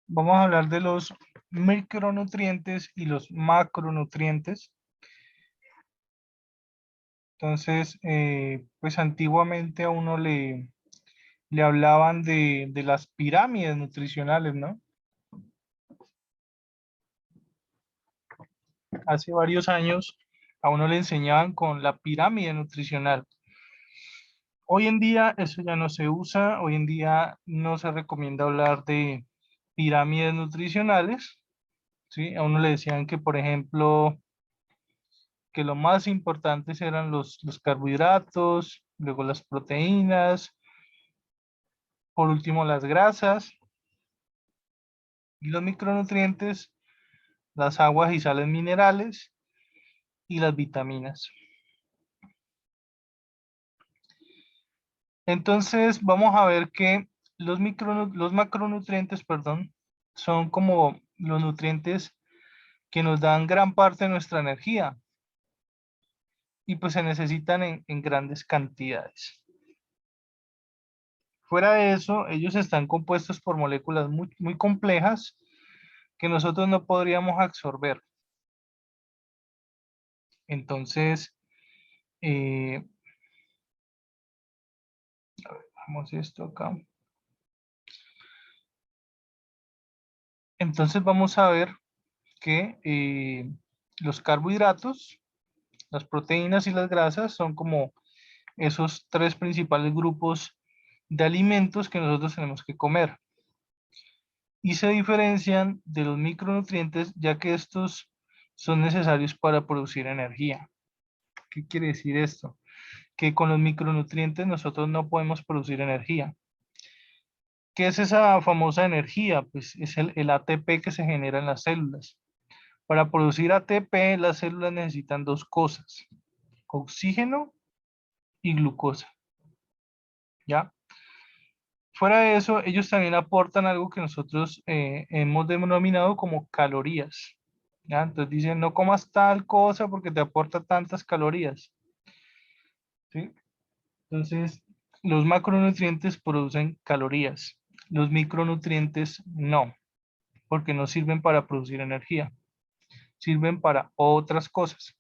Vamos a hablar de los micronutrientes y los macronutrientes. Entonces, pues antiguamente a uno le hablaban de las pirámides nutricionales, ¿no? Hace varios años a uno le enseñaban con la pirámide nutricional. Hoy en día eso ya no se usa, hoy en día no se recomienda hablar de pirámides nutricionales, ¿sí? A uno le decían que, por ejemplo, que lo más importantes eran los carbohidratos, luego las proteínas, por último las grasas y los micronutrientes, las aguas y sales minerales y las vitaminas. Entonces vamos a ver que los macronutrientes, perdón, son como los nutrientes que nos dan gran parte de nuestra energía y pues se necesitan en grandes cantidades. Fuera de eso, ellos están compuestos por moléculas muy complejas que nosotros no podríamos absorber. Entonces, eh, vamos esto acá. Entonces vamos a ver que los carbohidratos, las proteínas y las grasas son como esos tres principales grupos de alimentos que nosotros tenemos que comer. Y se diferencian de los micronutrientes ya que estos son necesarios para producir energía. ¿Qué quiere decir esto? Que con los micronutrientes nosotros no podemos producir energía. ¿Qué es esa famosa energía? Pues es el ATP que se genera en las células. Para producir ATP, las células necesitan dos cosas, oxígeno y glucosa, ¿ya? Fuera de eso, ellos también aportan algo que nosotros hemos denominado como calorías, ¿ya? Entonces dicen, no comas tal cosa porque te aporta tantas calorías, ¿sí? Entonces, los macronutrientes producen calorías, los micronutrientes no, porque no sirven para producir energía, sirven para otras cosas.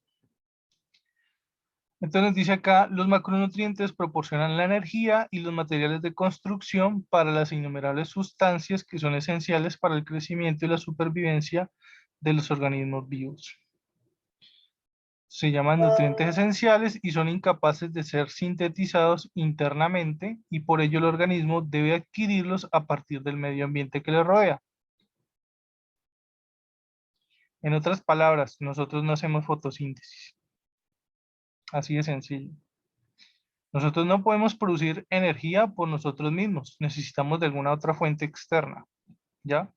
Entonces dice acá, los macronutrientes proporcionan la energía y los materiales de construcción para las innumerables sustancias que son esenciales para el crecimiento y la supervivencia de los organismos vivos. Se llaman nutrientes esenciales y son incapaces de ser sintetizados internamente y por ello el organismo debe adquirirlos a partir del medio ambiente que le rodea. En otras palabras, nosotros no hacemos fotosíntesis. Así de sencillo. Nosotros no podemos producir energía por nosotros mismos. Necesitamos de alguna otra fuente externa, ¿ya?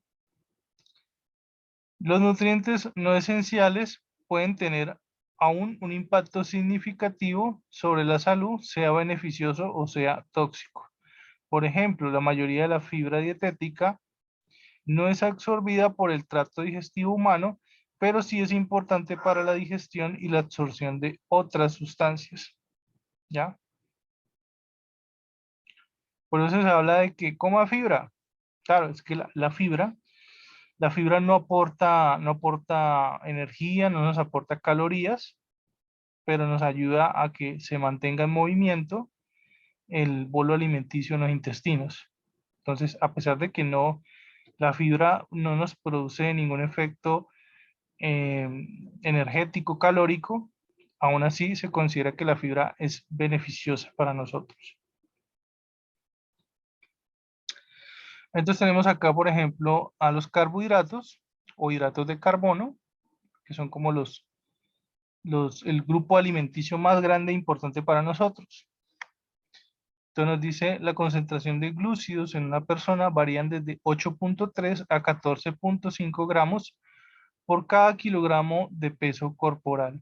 Los nutrientes no esenciales pueden tener aún un impacto significativo sobre la salud, sea beneficioso o sea tóxico. Por ejemplo, la mayoría de la fibra dietética no es absorbida por el tracto digestivo humano, pero sí es importante para la digestión y la absorción de otras sustancias, ¿ya? Por eso se habla de que coma fibra. Claro, es que la fibra no aporta energía, no nos aporta calorías, pero nos ayuda a que se mantenga en movimiento el bolo alimenticio en los intestinos. Entonces, a pesar de que la fibra no nos produce ningún efecto eh, energético, calórico, aún así se considera que la fibra es beneficiosa para nosotros. Entonces tenemos acá, por ejemplo, a los carbohidratos o hidratos de carbono, que son como el grupo alimenticio más grande e importante para nosotros. Entonces nos dice la concentración de glúcidos en una persona varían desde 8.3 a 14.5 gramos por cada kilogramo de peso corporal.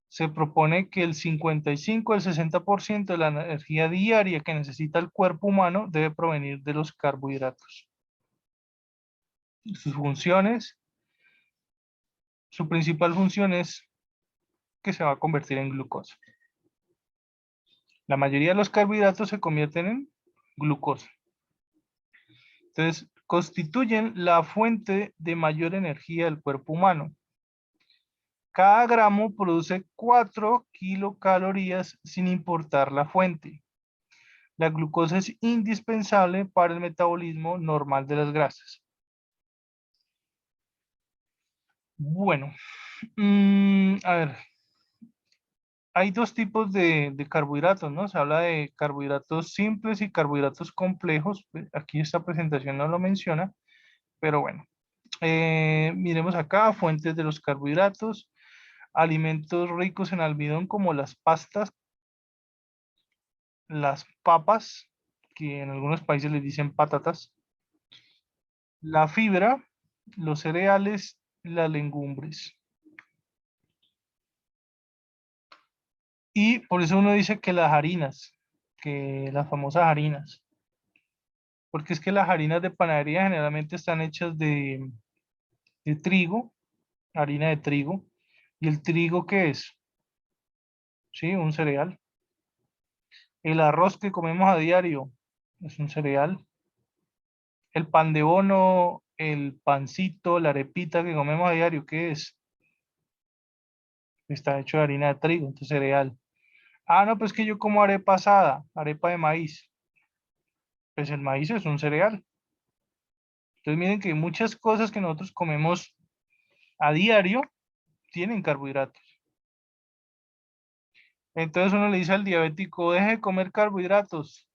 Se propone que el 55 al 60% de la energía diaria que necesita el cuerpo humano debe provenir de los carbohidratos. Sus funciones, su principal función es que se va a convertir en glucosa. La mayoría de los carbohidratos se convierten en glucosa. Entonces, constituyen la fuente de mayor energía del cuerpo humano. Cada gramo produce 4 kilocalorías sin importar la fuente. La glucosa es indispensable para el metabolismo normal de las grasas. Bueno, a ver, hay dos tipos de carbohidratos, ¿no? Se habla de carbohidratos simples y carbohidratos complejos. Pues, aquí esta presentación no lo menciona, pero bueno. Miremos acá, fuentes de los carbohidratos, alimentos ricos en almidón como las pastas, las papas, que en algunos países les dicen patatas, la fibra, los cereales, las legumbres. Y por eso uno dice que las harinas, que las famosas harinas, porque es que las harinas de panadería generalmente están hechas de trigo, harina de trigo, y el trigo ¿qué es? Sí, un cereal. El arroz que comemos a diario es un cereal. El pan de bono, el pancito, la arepita que comemos a diario, ¿qué es? Está hecho de harina de trigo, entonces cereal. Ah, no, pues que yo como arepa asada, arepa de maíz. Pues el maíz es un cereal. Entonces miren que muchas cosas que nosotros comemos a diario tienen carbohidratos. Entonces uno le dice al diabético, deje de comer carbohidratos,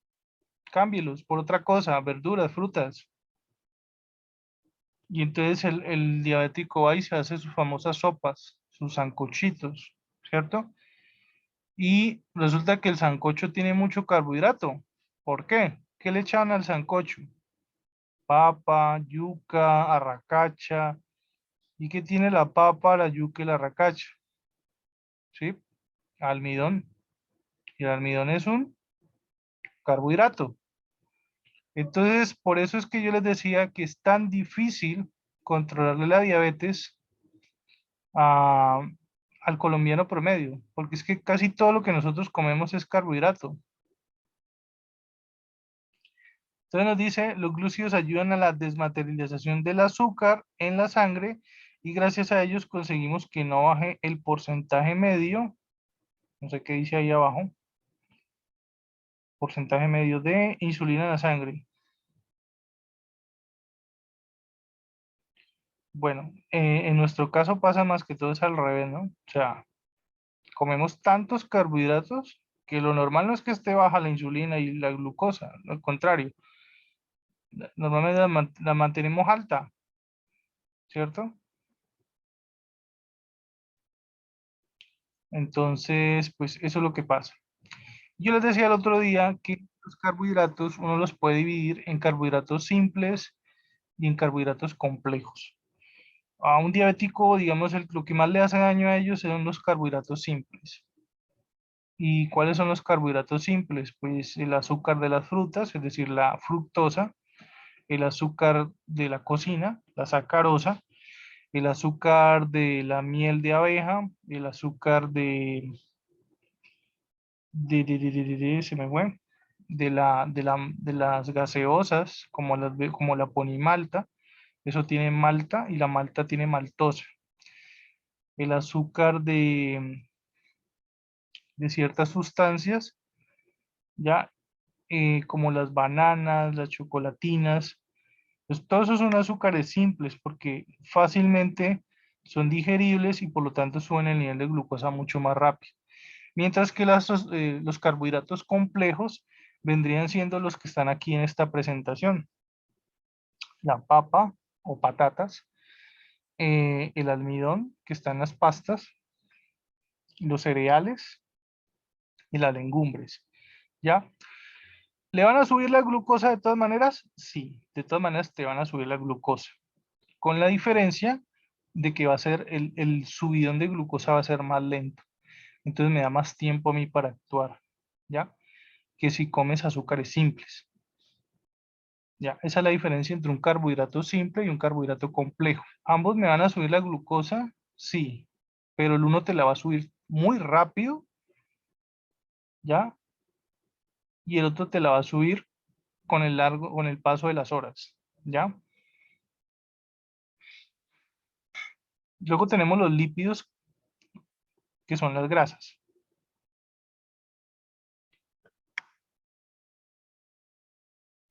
cámbielos por otra cosa, verduras, frutas. Y entonces el diabético va y se hace sus famosas sopas, sus sancochitos, ¿cierto? Y resulta que el sancocho tiene mucho carbohidrato. ¿Por qué? ¿Qué le echan al sancocho? Papa, yuca, arracacha. ¿Y qué tiene la papa, la yuca y la arracacha? ¿Sí? Almidón. Y el almidón es un carbohidrato. Entonces, por eso es que yo les decía que es tan difícil controlarle la diabetes a- al colombiano promedio, porque es que casi todo lo que nosotros comemos es carbohidrato. Entonces nos dice, los glúcidos ayudan a la desmaterialización del azúcar en la sangre y gracias a ellos conseguimos que no baje el porcentaje medio, no sé qué dice ahí abajo, porcentaje medio de insulina en la sangre. Bueno, en nuestro caso pasa más que todo es al revés, ¿no? O sea, comemos tantos carbohidratos que lo normal no es que esté baja la insulina y la glucosa, al contrario, normalmente la mantenemos alta, ¿cierto? Entonces, pues eso es lo que pasa. Yo les decía el otro día que los carbohidratos uno los puede dividir en carbohidratos simples y en carbohidratos complejos. A un diabético, digamos, lo que más le hace daño a ellos son los carbohidratos simples. ¿Y cuáles son los carbohidratos simples? Pues el azúcar de las frutas, es decir, la fructosa, el azúcar de la cocina, la sacarosa, el azúcar de la miel de abeja, el azúcar se me fue, de las gaseosas, como la ponimalta, eso tiene malta y la malta tiene maltosa. El azúcar de ciertas sustancias, ya como las bananas, las chocolatinas, pues todos esos son azúcares simples porque fácilmente son digeribles y por lo tanto suben el nivel de glucosa mucho más rápido. Mientras que los carbohidratos complejos vendrían siendo los que están aquí en esta presentación. La papa o patatas, el almidón que está en las pastas, los cereales y las legumbres. ¿Ya? ¿Le van a subir la glucosa de todas maneras? Sí, de todas maneras te van a subir la glucosa. Con la diferencia de que va a ser el subidón de glucosa va a ser más lento. Entonces me da más tiempo a mí para actuar. ¿Ya? Que si comes azúcares simples. Ya, esa es la diferencia entre un carbohidrato simple y un carbohidrato complejo. ¿Ambos me van a subir la glucosa? Sí, pero el uno te la va a subir muy rápido, ¿ya? Y el otro te la va a subir con el paso de las horas, ¿ya? Luego tenemos los lípidos, que son las grasas.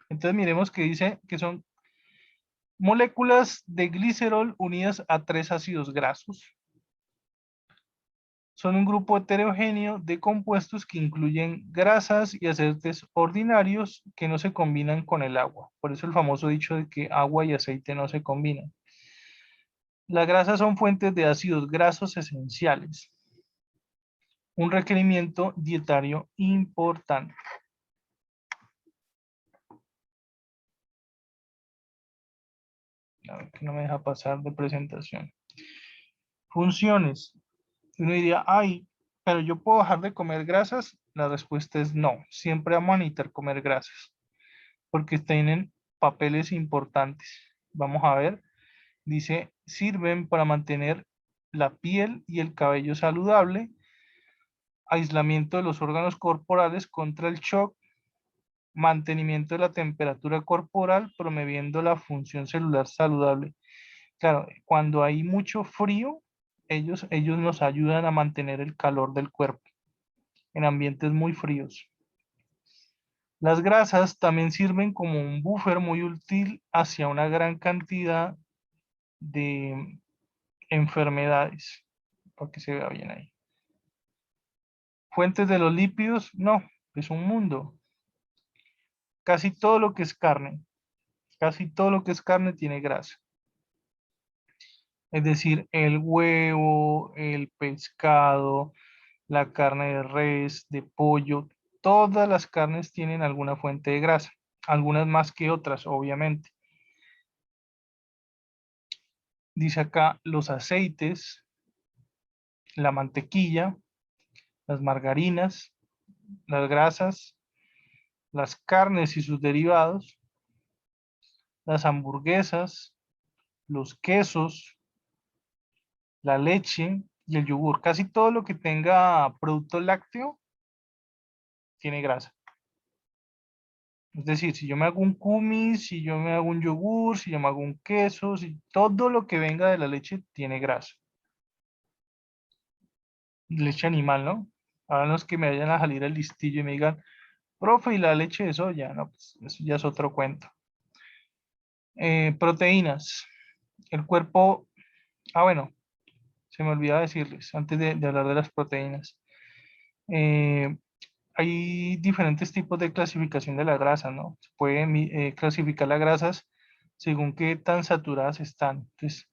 Entonces miremos que dice que son moléculas de glicerol unidas a tres ácidos grasos. Son un grupo heterogéneo de compuestos que incluyen grasas y aceites ordinarios que no se combinan con el agua. Por eso el famoso dicho de que agua y aceite no se combinan. Las grasas son fuentes de ácidos grasos esenciales, un requerimiento dietario importante. A ver, que no me deja pasar de presentación. Funciones. Uno diría, ay, pero yo puedo dejar de comer grasas. La respuesta es no. Siempre vamos a necesitar comer grasas porque tienen papeles importantes. Vamos a ver. Dice, sirven para mantener la piel y el cabello saludable, aislamiento de los órganos corporales contra el shock, mantenimiento de la temperatura corporal, promoviendo la función celular saludable. Claro, cuando hay mucho frío, ellos nos ayudan a mantener el calor del cuerpo en ambientes muy fríos. Las grasas también sirven como un buffer muy útil hacia una gran cantidad de enfermedades, para que se vea bien ahí. Fuentes de los lípidos, no, es un mundo. Casi todo lo que es carne, casi todo lo que es carne tiene grasa. Es decir, el huevo, el pescado, la carne de res, de pollo, todas las carnes tienen alguna fuente de grasa, algunas más que otras, obviamente. Dice acá los aceites, la mantequilla, las margarinas, las grasas, las carnes y sus derivados, las hamburguesas, los quesos, la leche y el yogur. Casi todo lo que tenga producto lácteo tiene grasa. Es decir, si yo me hago un kumis, si yo me hago un yogur, si yo me hago un queso, si todo lo que venga de la leche tiene grasa. Leche animal, ¿no? Ahora no es que me vayan a salir el listillo y me digan, profe, ¿y la leche de soya? No, pues eso ya es otro cuento. Proteínas. El cuerpo, bueno, se me olvidaba decirles antes de hablar de las proteínas. Eh, Hay diferentes tipos de clasificación de la grasa, ¿no? Se puede clasificar las grasas según qué tan saturadas están. Entonces,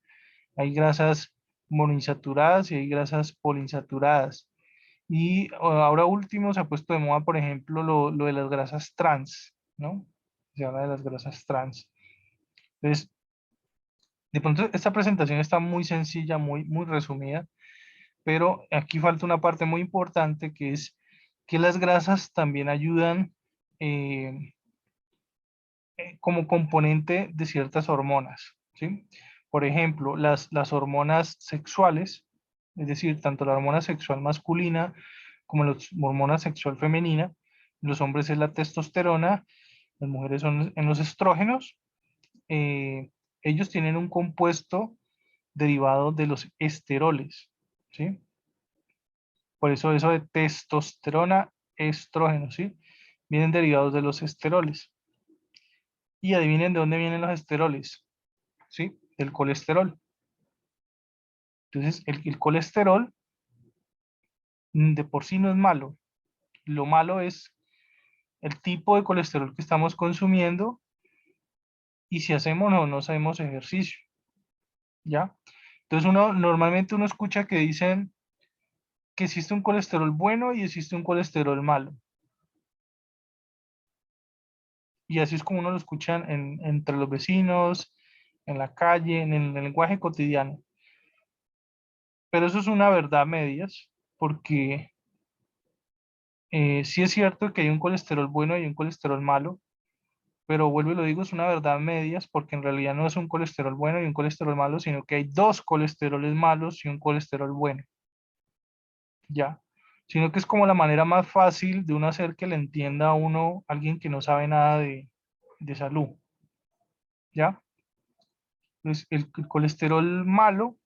hay grasas monoinsaturadas y hay grasas poliinsaturadas. Y ahora último se ha puesto de moda, por ejemplo, lo de las grasas trans, ¿no? Se habla de las grasas trans. Entonces, de pronto esta presentación está muy sencilla, muy resumida, pero aquí falta una parte muy importante que es que las grasas también ayudan eh, como componente de ciertas hormonas, ¿sí? Por ejemplo, las hormonas sexuales, es decir, tanto la hormona sexual masculina como la hormona sexual femenina, los hombres es la testosterona, las mujeres son en los estrógenos, eh, ellos tienen un compuesto derivado de los esteroles, ¿sí? Por eso de testosterona, estrógeno, ¿sí? Vienen derivados de los esteroles. Y adivinen de dónde vienen los esteroles, ¿sí? Del colesterol. Entonces, el colesterol de por sí no es malo. Lo malo es el tipo de colesterol que estamos consumiendo y si hacemos o no hacemos ejercicio, ¿ya? Entonces, normalmente uno escucha que dicen que existe un colesterol bueno y existe un colesterol malo. Y así es como uno lo escucha entre los vecinos, en la calle, en el lenguaje cotidiano. Pero eso es una verdad a medias, porque sí es cierto que hay un colesterol bueno y un colesterol malo, pero vuelvo y lo digo, es una verdad a medias, porque en realidad no es un colesterol bueno y un colesterol malo, sino que hay dos colesteroles malos y un colesterol bueno, ¿ya? Sino que es como la manera más fácil de uno hacer que le entienda a uno, alguien que no sabe nada de salud, ¿ya? Entonces, el colesterol malo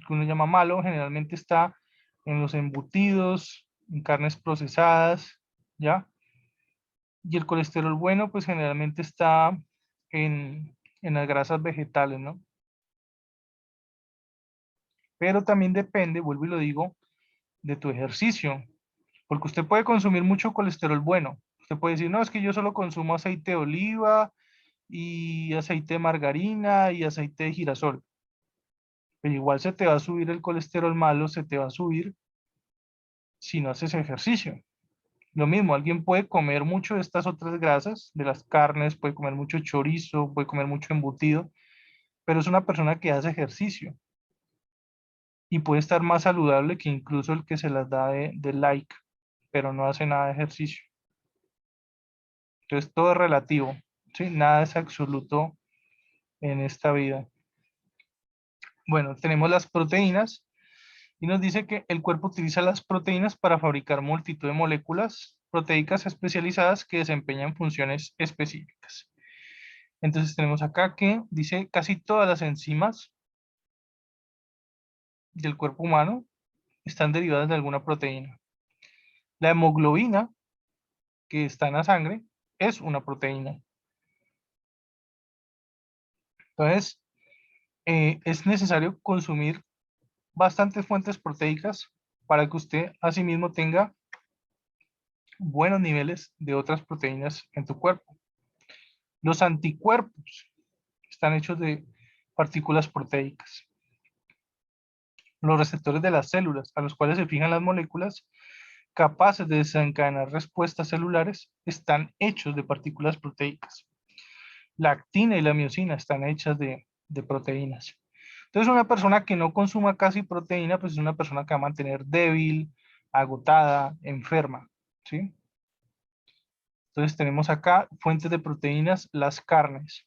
que uno llama malo, generalmente está en los embutidos, en carnes procesadas, ¿ya? Y el colesterol bueno, pues generalmente está en las grasas vegetales, ¿no? Pero también depende, vuelvo y lo digo, de tu ejercicio, porque usted puede consumir mucho colesterol bueno. Usted puede decir, no, es que yo solo consumo aceite de oliva y aceite de margarina y aceite de girasol. Pero igual se te va a subir el colesterol malo, se te va a subir si no haces ejercicio. Lo mismo, alguien puede comer mucho de estas otras grasas, de las carnes, puede comer mucho chorizo, puede comer mucho embutido, pero es una persona que hace ejercicio y puede estar más saludable que incluso el que se las da de like, pero no hace nada de ejercicio. Entonces todo es relativo, ¿sí? Nada es absoluto en esta vida. Bueno, tenemos las proteínas y nos dice que el cuerpo utiliza las proteínas para fabricar multitud de moléculas proteicas especializadas que desempeñan funciones específicas. Entonces tenemos acá que dice casi todas las enzimas del cuerpo humano están derivadas de alguna proteína. La hemoglobina, que está en la sangre, es una proteína. Entonces, es necesario consumir bastantes fuentes proteicas para que usted asimismo tenga buenos niveles de otras proteínas en tu cuerpo. Los anticuerpos están hechos de partículas proteicas. Los receptores de las células, a los cuales se fijan las moléculas capaces de desencadenar respuestas celulares, están hechos de partículas proteicas. La actina y la miosina están hechas de proteínas. Entonces, una persona que no consuma casi proteína, pues es una persona que va a mantener débil, agotada, enferma, ¿sí? Entonces, tenemos acá fuentes de proteínas, las carnes.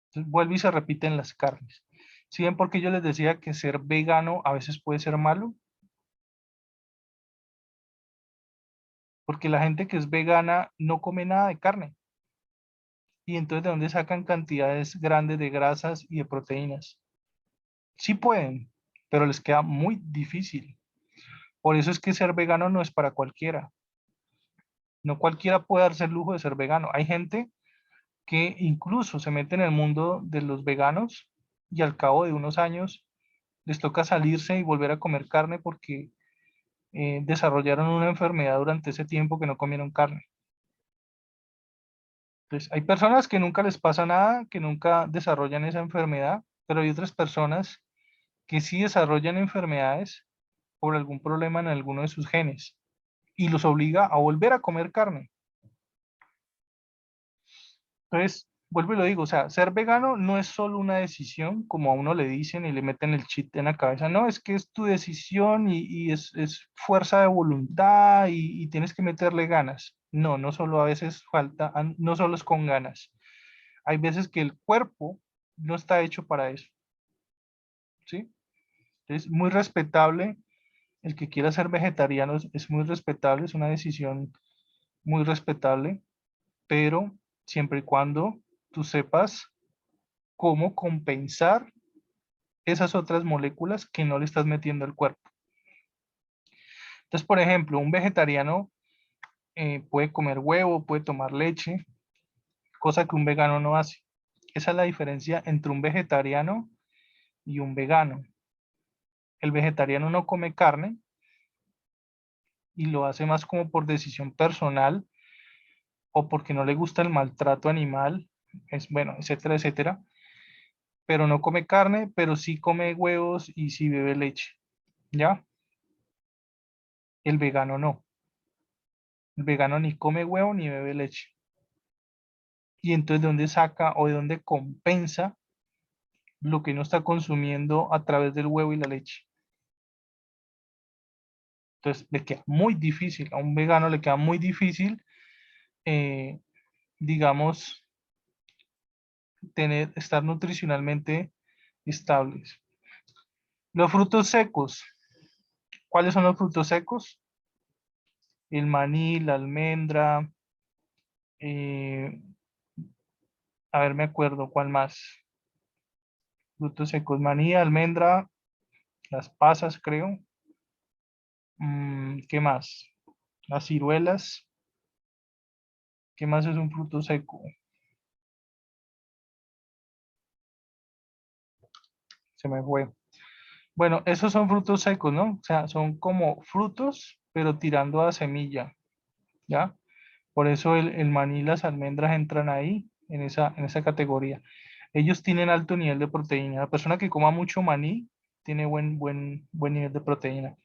Entonces, vuelve y se repiten las carnes. ¿Sí ven por qué yo les decía que ser vegano a veces puede ser malo? Porque la gente que es vegana no come nada de carne. Y entonces, ¿de dónde sacan cantidades grandes de grasas y de proteínas? Sí pueden, pero les queda muy difícil. Por eso es que ser vegano no es para cualquiera. No cualquiera puede darse el lujo de ser vegano. Hay gente que incluso se mete en el mundo de los veganos y al cabo de unos años les toca salirse y volver a comer carne porque desarrollaron una enfermedad durante ese tiempo que no comieron carne. Entonces, hay personas que nunca les pasa nada, que nunca desarrollan esa enfermedad, pero hay otras personas que sí desarrollan enfermedades por algún problema en alguno de sus genes y los obliga a volver a comer carne. Entonces, vuelvo y lo digo, o sea, ser vegano no es solo una decisión, como a uno le dicen y le meten el chip en la cabeza, no, es que es tu decisión y es fuerza de voluntad y tienes que meterle ganas. No, no solo a veces falta, no solo es con ganas. Hay veces que el cuerpo no está hecho para eso, ¿sí? Es muy respetable, el que quiera ser vegetariano es muy respetable, es una decisión muy respetable, pero siempre y cuando tú sepas cómo compensar esas otras moléculas que no le estás metiendo al cuerpo. Entonces, por ejemplo, un vegetariano puede comer huevo, puede tomar leche, cosa que un vegano no hace. Esa es la diferencia entre un vegetariano y un vegano. El vegetariano no come carne y lo hace más como por decisión personal o porque no le gusta el maltrato animal, es bueno, etcétera, etcétera, pero no come carne, pero sí come huevos y sí bebe leche, ¿ya? El vegano no. El vegano ni come huevo ni bebe leche. Y entonces, ¿de dónde saca o de dónde compensa lo que no está consumiendo a través del huevo y la leche? Entonces, le queda muy difícil, a un vegano le queda muy difícil, eh, digamos, estar nutricionalmente estables. Los frutos secos. ¿Cuáles son los frutos secos? El maní, la almendra, eh, a ver, me acuerdo, ¿cuál más? Frutos secos, maní, almendra, las pasas, creo. ¿Qué más? Las ciruelas. ¿Qué más es un fruto seco? Se me fue. Bueno, esos son frutos secos, ¿no? O sea, son como frutos, pero tirando a semilla, ¿ya? Por eso el maní y las almendras entran ahí, en esa categoría. Ellos tienen alto nivel de proteína. La persona que coma mucho maní tiene buen nivel de proteína.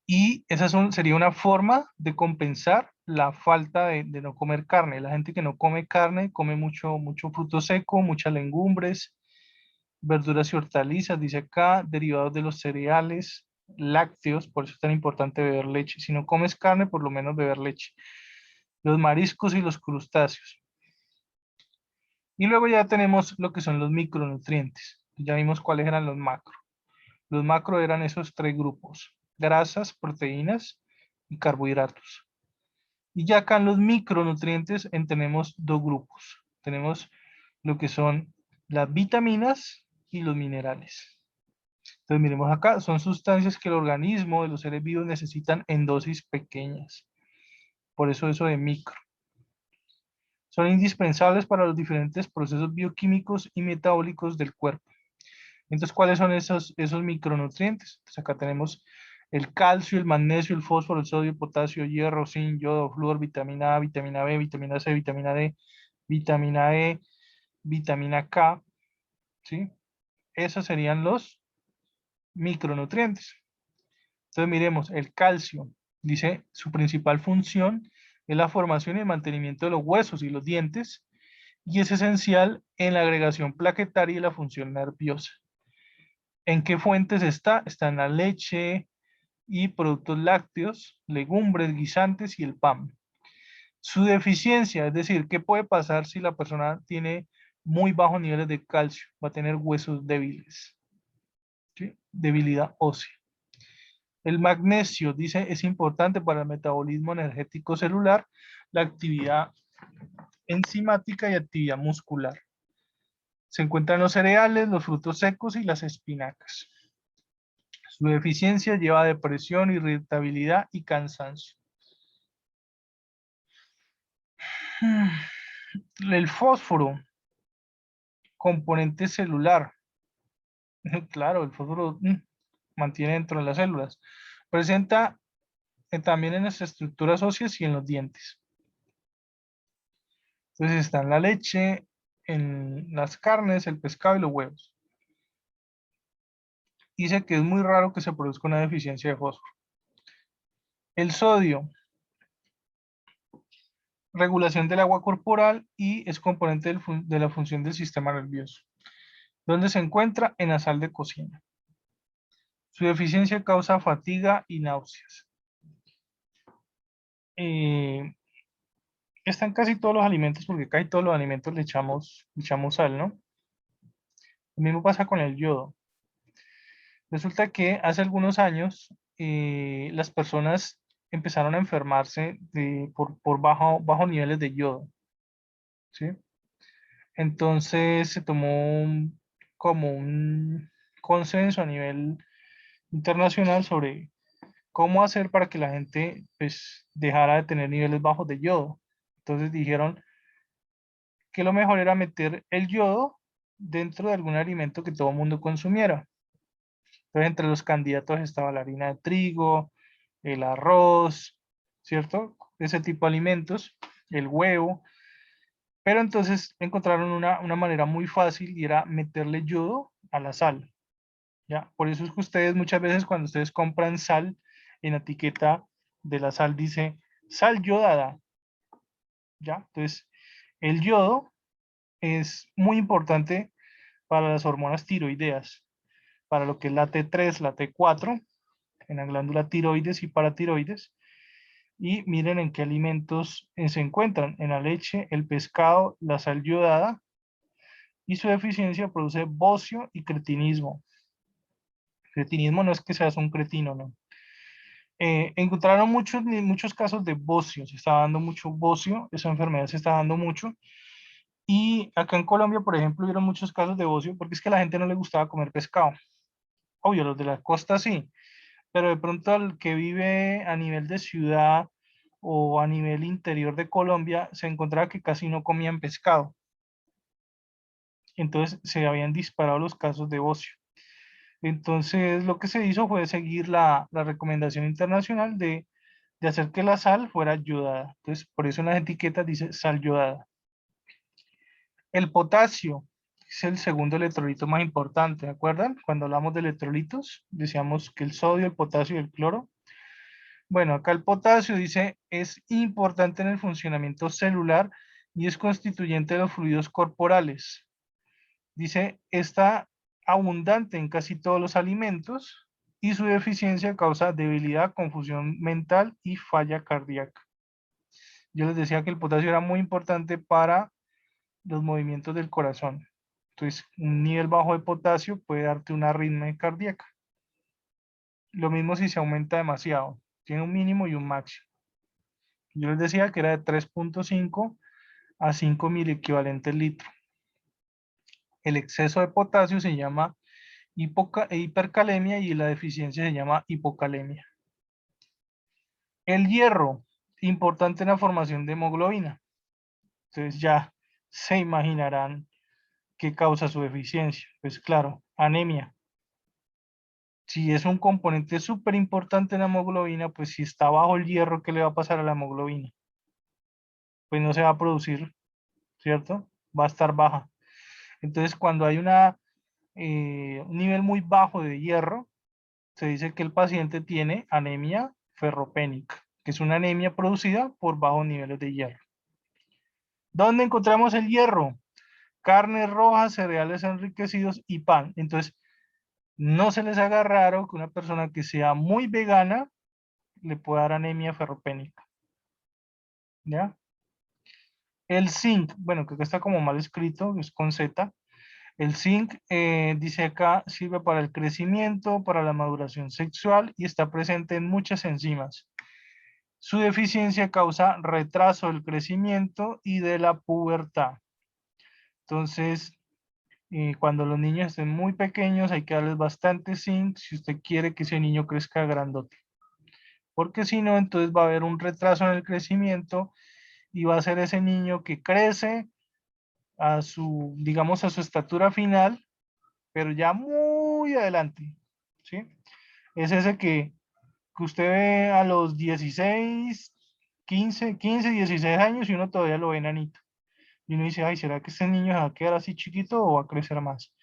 Y esa sería una forma de compensar la falta de no comer carne. La gente que no come carne come mucho fruto seco, muchas legumbres, verduras y hortalizas, dice acá, derivados de los cereales, lácteos, por eso es tan importante beber leche. Si no comes carne, por lo menos beber leche. Los mariscos y los crustáceos. Y luego ya tenemos lo que son los micronutrientes. Ya vimos cuáles eran los macro. Los macro eran esos tres grupos: grasas, proteínas y carbohidratos. Y ya acá en los micronutrientes tenemos dos grupos. Tenemos lo que son las vitaminas y los minerales. Entonces miremos acá, son sustancias que el organismo de los seres vivos necesitan en dosis pequeñas. Por eso de micro. Son indispensables para los diferentes procesos bioquímicos y metabólicos del cuerpo. Entonces, ¿cuáles son esos micronutrientes? Pues acá tenemos el calcio, el magnesio, el fósforo, el sodio, potasio, hierro, zinc, yodo, flúor, vitamina A, vitamina B, vitamina C, vitamina D, vitamina E, vitamina K, ¿sí? Esos serían los micronutrientes. Entonces, miremos, el calcio, dice, su principal función es la formación y el mantenimiento de los huesos y los dientes, y es esencial en la agregación plaquetaria y la función nerviosa. ¿En qué fuentes está? Está en la leche y productos lácteos, legumbres, guisantes y el pan. Su deficiencia, es decir, ¿qué puede pasar si la persona tiene muy bajos niveles de calcio? Va a tener huesos débiles, ¿sí? Debilidad ósea. El magnesio, dice, es importante para el metabolismo energético celular, la actividad enzimática y actividad muscular. Se encuentran los cereales, los frutos secos y las espinacas. Su deficiencia lleva a depresión, irritabilidad y cansancio. El fósforo, componente celular. Claro, el fósforo mantiene dentro de las células. Presenta también en las estructuras óseas y en los dientes. Entonces está en la leche, en las carnes, el pescado y los huevos. Dice que es muy raro que se produzca una deficiencia de fósforo. El sodio, regulación del agua corporal y es componente de la función del sistema nervioso. ¿Dónde se encuentra? En la sal de cocina. Su deficiencia causa fatiga y náuseas. Eh, está en casi todos los alimentos, porque casi todos los alimentos le echamos sal, ¿no? Lo mismo pasa con el yodo. Resulta que hace algunos años las personas empezaron a enfermarse por bajo niveles de yodo, ¿sí? Entonces se tomó como un consenso a nivel internacional sobre cómo hacer para que la gente pues dejara de tener niveles bajos de yodo. Entonces dijeron que lo mejor era meter el yodo dentro de algún alimento que todo el mundo consumiera. Entonces entre los candidatos estaba la harina de trigo, el arroz, ¿cierto? Ese tipo de alimentos, el huevo. Pero entonces encontraron una manera muy fácil y era meterle yodo a la sal. ¿Ya? Por eso es que ustedes muchas veces cuando ustedes compran sal, en la etiqueta de la sal dice sal yodada, ¿ya? Entonces, el yodo es muy importante para las hormonas tiroideas, para lo que es la T3, la T4, en la glándula tiroides y paratiroides. Y miren en qué alimentos se encuentran, en la leche, el pescado, la sal yodada, y su deficiencia produce bocio y cretinismo. Cretinismo no es que seas un cretino, no. Encontraron muchos casos de bocio, se está dando mucho bocio, esa enfermedad se está dando mucho, Y acá en Colombia, por ejemplo, hubieron muchos casos de bocio porque es que a la gente no le gustaba comer pescado. Obvio, los de la costa sí, pero de pronto al que vive a nivel de ciudad o a nivel interior de Colombia, se encontraba que casi no comían pescado. Entonces se habían disparado los casos de bocio. Entonces lo que se hizo fue seguir la recomendación internacional de hacer que la sal fuera yodada. Entonces por eso en las etiquetas dice sal yodada. El potasio es el segundo electrolito más importante, ¿de acuerdan? Cuando hablamos de electrolitos, decíamos que el sodio, el potasio y el cloro. Bueno, acá el potasio dice es importante en el funcionamiento celular y es constituyente de los fluidos corporales. Dice, está abundante en casi todos los alimentos y su deficiencia causa debilidad, confusión mental y falla cardíaca. Yo les decía que el potasio era muy importante para los movimientos del corazón. Entonces, un nivel bajo de potasio puede darte una arritmia cardíaca. Lo mismo si se aumenta demasiado. Tiene un mínimo y un máximo. Yo les decía que era de 3.5 a 5 mil equivalentes litro. El exceso de potasio se llama hipercalemia y la deficiencia se llama hipocalemia. El hierro, importante en la formación de hemoglobina. Entonces ya se imaginarán qué causa su deficiencia. Pues claro, anemia. Si es un componente súper importante en la hemoglobina, pues si está bajo el hierro, ¿qué le va a pasar a la hemoglobina? Pues no se va a producir, ¿cierto? Va a estar baja. Entonces, cuando hay un nivel muy bajo de hierro, se dice que el paciente tiene anemia ferropénica, que es una anemia producida por bajos niveles de hierro. ¿Dónde encontramos el hierro? Carnes rojas, cereales enriquecidos y pan. Entonces, no se les haga raro que una persona que sea muy vegana le pueda dar anemia ferropénica. ¿Ya? El zinc, bueno, que acá está como mal escrito, es con Z. El zinc, dice acá, sirve para el crecimiento, para la maduración sexual y está presente en muchas enzimas. Su deficiencia causa retraso del crecimiento y de la pubertad. Entonces, cuando los niños estén muy pequeños, hay que darles bastante zinc si usted quiere que ese niño crezca grandote. Porque si no, entonces va a haber un retraso en el crecimiento y va a ser ese niño que crece a su, digamos, a su estatura final, pero ya muy adelante, ¿sí? Es ese que usted ve a los 16, 15, 16 años y uno todavía lo ve enanito. Y uno dice, ay, ¿será que este niño se va a quedar así chiquito o va a crecer más?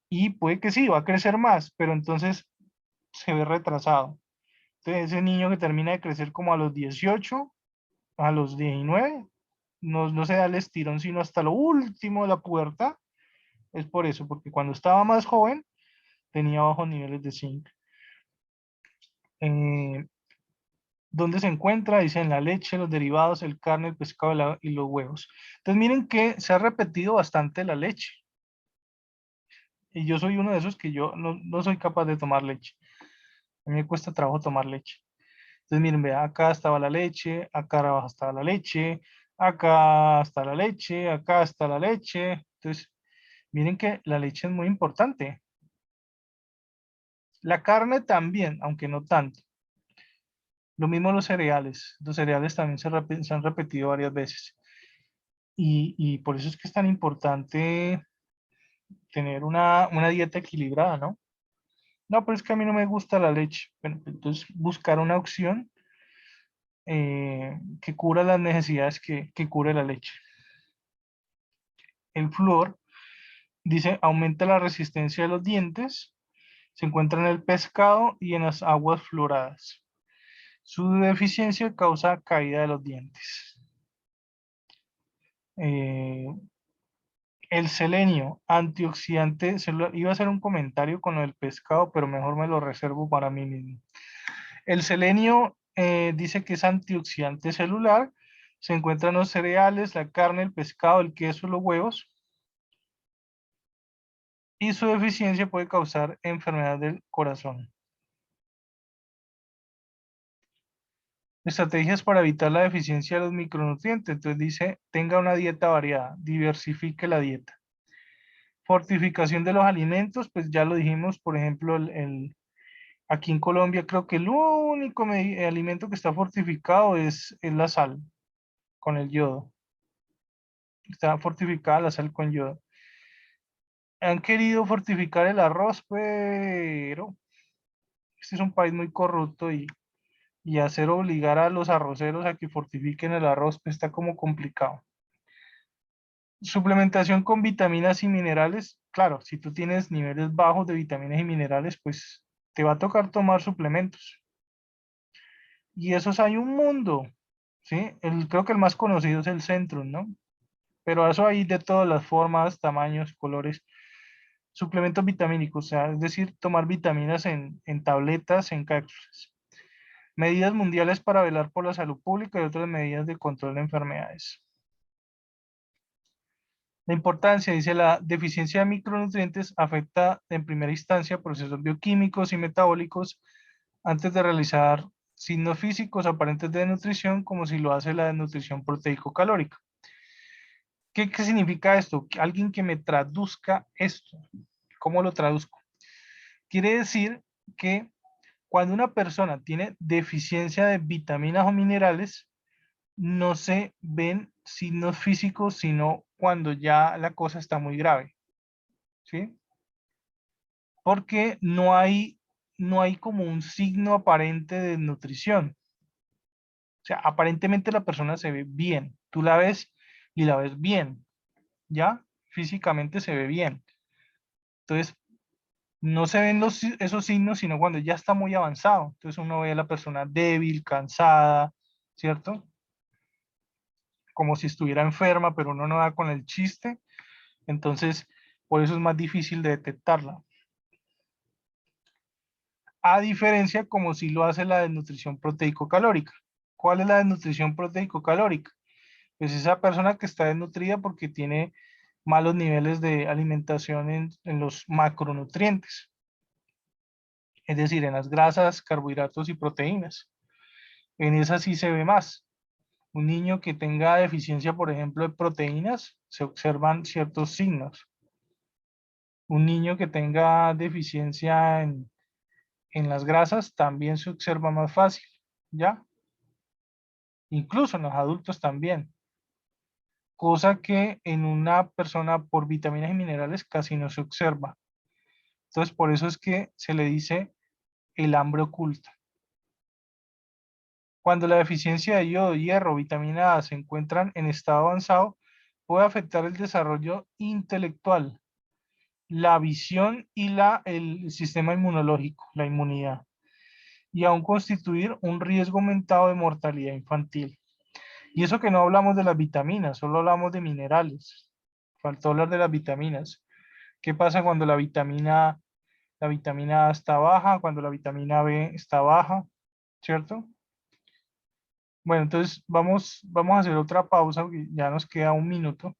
Y puede que sí, va a crecer más, pero entonces se ve retrasado. Entonces ese niño que termina de crecer como a los 18, a los 19, no se da el estirón sino hasta lo último de la pubertad. Es por eso, porque cuando estaba más joven tenía bajos niveles de zinc. Eh, ¿Dónde se encuentra? Dice en la leche, los derivados, el carne, el pescado y los huevos. Entonces miren que se ha repetido bastante la leche. Y yo soy uno de esos que yo no soy capaz de tomar leche. A mí me cuesta trabajo tomar leche. Entonces miren, vea, acá estaba la leche, acá abajo estaba la leche, acá está la leche, acá está la leche. Entonces, miren que la leche es muy importante. La carne también, aunque no tanto. Lo mismo los cereales. Los cereales también se han repetido varias veces. Y por eso es que es tan importante tener una dieta equilibrada, ¿no? No, pero es que a mí no me gusta la leche. Bueno, pues entonces buscar una opción que cubra las necesidades que cubre la leche. El flúor, dice, aumenta la resistencia de los dientes, se encuentra en el pescado y en las aguas fluoradas. Su deficiencia causa caída de los dientes. Eh, el selenio, antioxidante celular. Iba a hacer un comentario con el pescado, pero mejor me lo reservo para mí mismo. El selenio dice que es antioxidante celular. Se encuentra en los cereales, la carne, el pescado, el queso, los huevos. Y su deficiencia puede causar enfermedad del corazón. Estrategias para evitar la deficiencia de los micronutrientes. Entonces dice, tenga una dieta variada, diversifique la dieta. Fortificación de los alimentos, pues ya lo dijimos, por ejemplo, aquí en Colombia creo que el único alimento que está fortificado es la sal, con el yodo. Está fortificada la sal con yodo. Han querido fortificar el arroz, pero este es un país muy corrupto y hacer obligar a los arroceros a que fortifiquen el arroz pues está como complicado. Suplementación con vitaminas y minerales. Claro, si tú tienes niveles bajos de vitaminas y minerales, pues te va a tocar tomar suplementos. Y esos hay un mundo, ¿sí? Creo que el más conocido es el Centrum, ¿no? Pero eso hay de todas las formas, tamaños, colores. Suplementos vitamínicos, o sea, es decir, tomar vitaminas en tabletas, en cápsulas. Medidas mundiales para velar por la salud pública y otras medidas de control de enfermedades. La importancia, dice, la deficiencia de micronutrientes afecta en primera instancia procesos bioquímicos y metabólicos antes de realizar signos físicos aparentes de desnutrición, como si lo hace la desnutrición proteico-calórica. ¿Qué significa esto? Alguien que me traduzca esto. ¿Cómo lo traduzco? Quiere decir que cuando una persona tiene deficiencia de vitaminas o minerales, no se ven signos físicos, sino cuando ya la cosa está muy grave, ¿sí? Porque no hay como un signo aparente de nutrición. O sea, aparentemente la persona se ve bien. Tú la ves y la ves bien, ¿ya? Físicamente se ve bien. Entonces, no se ven esos signos, sino cuando ya está muy avanzado. Entonces uno ve a la persona débil, cansada, ¿cierto? Como si estuviera enferma, pero uno no da con el chiste. Entonces, por eso es más difícil de detectarla. A diferencia como si lo hace la desnutrición proteico-calórica. ¿Cuál es la desnutrición proteico-calórica? Pues esa persona que está desnutrida porque tiene malos niveles de alimentación en los macronutrientes, es decir, en las grasas, carbohidratos y proteínas. En esa sí se ve más. Un niño que tenga deficiencia, por ejemplo, de proteínas, se observan ciertos signos. Un niño que tenga deficiencia en las grasas también se observa más fácil, ¿ya? Incluso en los adultos también. Cosa que en una persona por vitaminas y minerales casi no se observa. Entonces, por eso es que se le dice el hambre oculta. Cuando la deficiencia de yodo, hierro, vitamina A se encuentran en estado avanzado, puede afectar el desarrollo intelectual, la visión y el sistema inmunológico, la inmunidad, y aún constituir un riesgo aumentado de mortalidad infantil. Y eso que no hablamos de las vitaminas, solo hablamos de minerales. Faltó hablar de las vitaminas. ¿Qué pasa cuando la vitamina A está baja, cuando la vitamina B está baja, ¿cierto? Bueno, entonces vamos a hacer otra pausa, porque ya nos queda un minuto.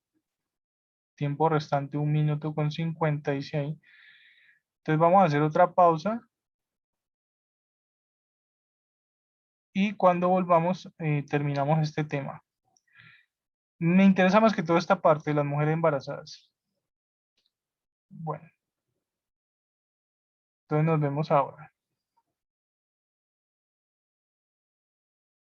Tiempo restante, 1 minuto con 50, dice ahí. Entonces vamos a hacer otra pausa y cuando volvamos terminamos este tema. Me interesa más que todo esta parte de las mujeres embarazadas. Bueno, entonces nos vemos ahora.